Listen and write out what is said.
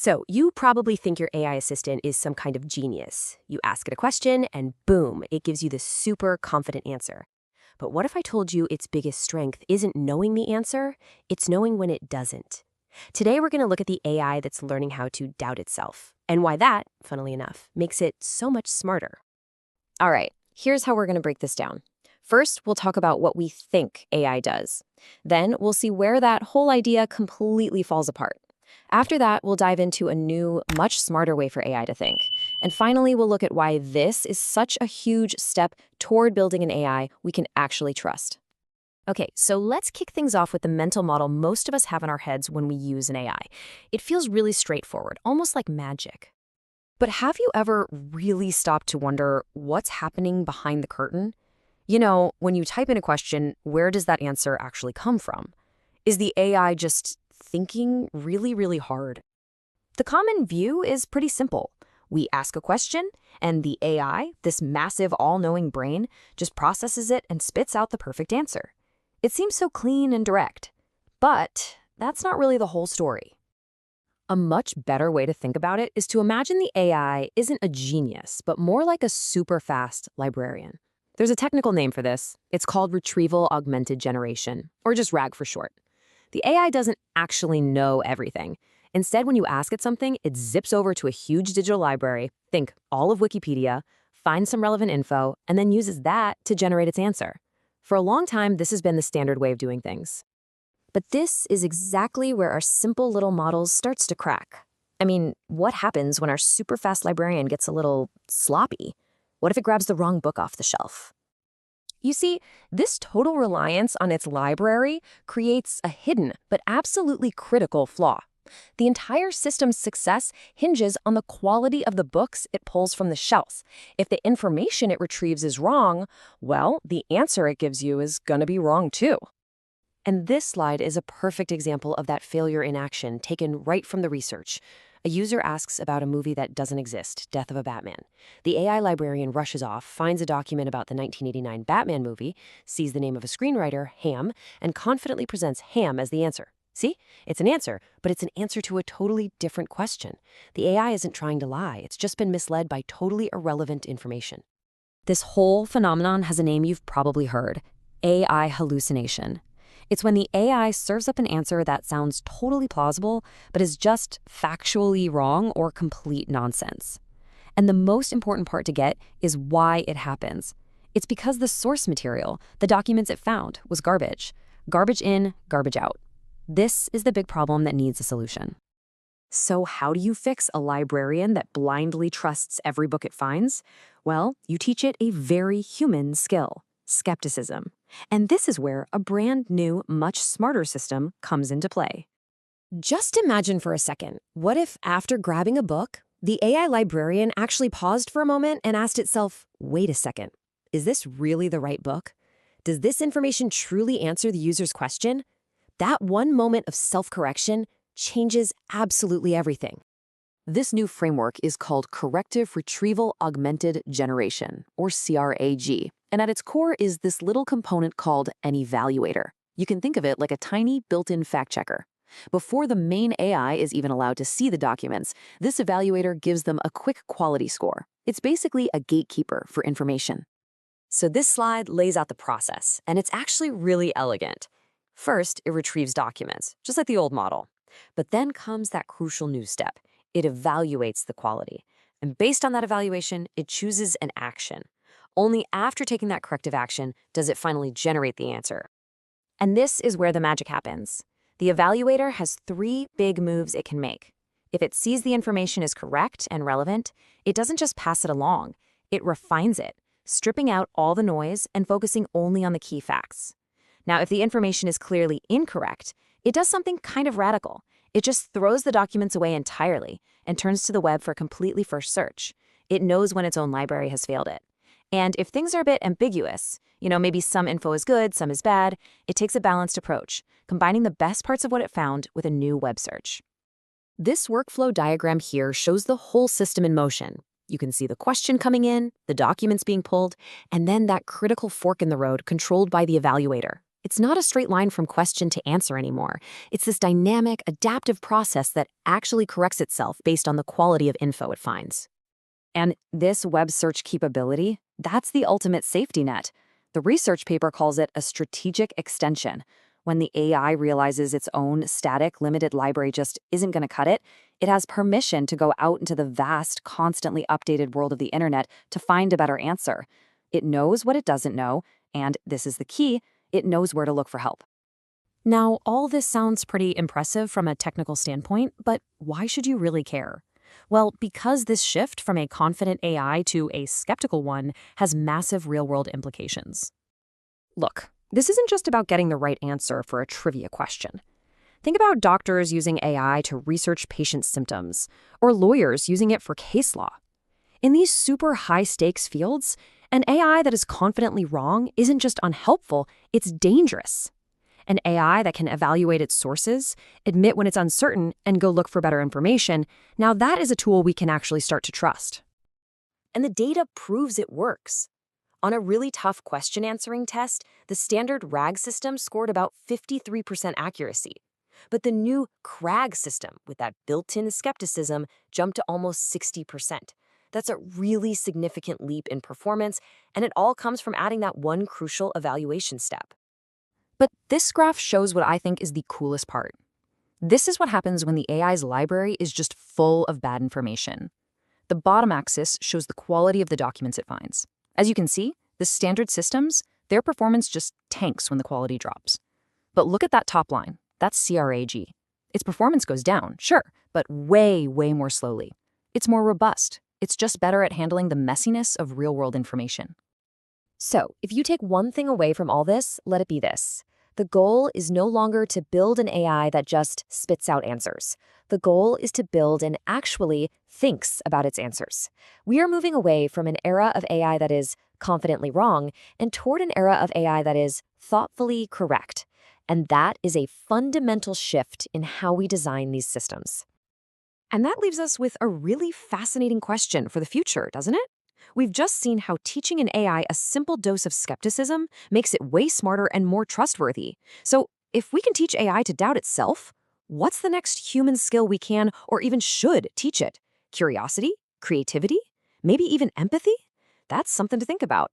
So, you probably think your AI assistant is some kind of genius. You ask it a question, and boom, it gives you this super confident answer. But what if I told you its biggest strength isn't knowing the answer, it's knowing when it doesn't? Today, we're going to look at the AI that's learning how to doubt itself, and why that, funnily enough, makes it so much smarter. All right, here's how we're going to break this down. First, we'll talk about what we think AI does. Then, we'll see where that whole idea completely falls apart. After that, we'll dive into a new, much smarter way for AI to think. And finally, we'll look at why this is such a huge step toward building an AI we can actually trust. Okay, so let's kick things off with the mental model most of us have in our heads when we use an AI. It feels really straightforward, almost like magic. But have you ever really stopped to wonder what's happening behind the curtain? You know, when you type in a question, where does that answer actually come from? Is the AI just thinking really, really hard? The common view is pretty simple. We ask a question, and the AI, this massive all-knowing brain, just processes it and spits out the perfect answer. It seems so clean and direct. But that's not really the whole story. A much better way to think about it is to imagine the AI isn't a genius, but more like a super fast librarian. There's a technical name for this. It's called retrieval augmented generation, or just RAG for short. The AI doesn't actually know everything. Instead, when you ask it something, it zips over to a huge digital library, think all of Wikipedia, finds some relevant info, and then uses that to generate its answer. For a long time, this has been the standard way of doing things. But this is exactly where our simple little models starts to crack. I mean, what happens when our super fast librarian gets a little sloppy? What if it grabs the wrong book off the shelf? You see, this total reliance on its library creates a hidden but absolutely critical flaw. The entire system's success hinges on the quality of the books it pulls from the shelves. If the information it retrieves is wrong, well, the answer it gives you is going to be wrong too. And this slide is a perfect example of that failure in action taken right from the research. A user asks about a movie that doesn't exist, Death of a Batman. The AI librarian rushes off, finds a document about the 1989 Batman movie, sees the name of a screenwriter, Ham, and confidently presents Ham as the answer. See? It's an answer, but it's an answer to a totally different question. The AI isn't trying to lie. It's just been misled by totally irrelevant information. This whole phenomenon has a name you've probably heard: AI hallucination. It's when the AI serves up an answer that sounds totally plausible, but is just factually wrong or complete nonsense. And the most important part to get is why it happens. It's because the source material, the documents it found, was garbage. Garbage in, garbage out. This is the big problem that needs a solution. So how do you fix a librarian that blindly trusts every book it finds? Well, you teach it a very human skill: skepticism. And this is where a brand new, much smarter system comes into play. Just imagine for a second, what if after grabbing a book, the AI librarian actually paused for a moment and asked itself, wait a second, is this really the right book? Does this information truly answer the user's question? That one moment of self-correction changes absolutely everything. This new framework is called Corrective Retrieval Augmented Generation, or CRAG. And at its core is this little component called an evaluator. You can think of it like a tiny built-in fact checker. Before the main AI is even allowed to see the documents, this evaluator gives them a quick quality score. It's basically a gatekeeper for information. So this slide lays out the process, and it's actually really elegant. First, it retrieves documents, just like the old model. But then comes that crucial new step. It evaluates the quality. And based on that evaluation, it chooses an action. Only after taking that corrective action does it finally generate the answer. And this is where the magic happens. The evaluator has 3 big moves it can make. If it sees the information is correct and relevant, it doesn't just pass it along. It refines it, stripping out all the noise and focusing only on the key facts. Now, if the information is clearly incorrect, it does something kind of radical. It just throws the documents away entirely and turns to the web for a completely fresh search. It knows when its own library has failed it. And if things are a bit ambiguous, maybe some info is good, some is bad, it takes a balanced approach, combining the best parts of what it found with a new web search. This workflow diagram here shows the whole system in motion. You can see the question coming in, the documents being pulled, and then that critical fork in the road controlled by the evaluator. It's not a straight line from question to answer anymore. It's this dynamic, adaptive process that actually corrects itself based on the quality of info it finds. And this web search capability, that's the ultimate safety net. The research paper calls it a strategic extension. When the AI realizes its own static, limited library just isn't going to cut it, it has permission to go out into the vast, constantly updated world of the internet to find a better answer. It knows what it doesn't know, and this is the key, it knows where to look for help. Now, all this sounds pretty impressive from a technical standpoint, but why should you really care? Well, because this shift from a confident AI to a skeptical one has massive real-world implications. Look, this isn't just about getting the right answer for a trivia question. Think about doctors using AI to research patients' symptoms, or lawyers using it for case law. In these super high-stakes fields, an AI that is confidently wrong isn't just unhelpful, it's dangerous. An AI that can evaluate its sources, admit when it's uncertain, and go look for better information, now that is a tool we can actually start to trust. And the data proves it works. On a really tough question answering test, the standard RAG system scored about 53% accuracy. But the new CRAG system, with that built-in skepticism, jumped to almost 60%. That's a really significant leap in performance, and it all comes from adding that one crucial evaluation step. But this graph shows what I think is the coolest part. This is what happens when the AI's library is just full of bad information. The bottom axis shows the quality of the documents it finds. As you can see, the standard systems, their performance just tanks when the quality drops. But look at that top line. That's CRAG. Its performance goes down, sure, but way, way more slowly. It's more robust. It's just better at handling the messiness of real-world information. So, if you take one thing away from all this, let it be this. The goal is no longer to build an AI that just spits out answers. The goal is to build and actually thinks about its answers. We are moving away from an era of AI that is confidently wrong and toward an era of AI that is thoughtfully correct. And that is a fundamental shift in how we design these systems. And that leaves us with a really fascinating question for the future, doesn't it? We've just seen how teaching an AI a simple dose of skepticism makes it way smarter and more trustworthy. So, if we can teach AI to doubt itself, what's the next human skill we can or even should teach it? Curiosity? Creativity? Maybe even empathy? That's something to think about.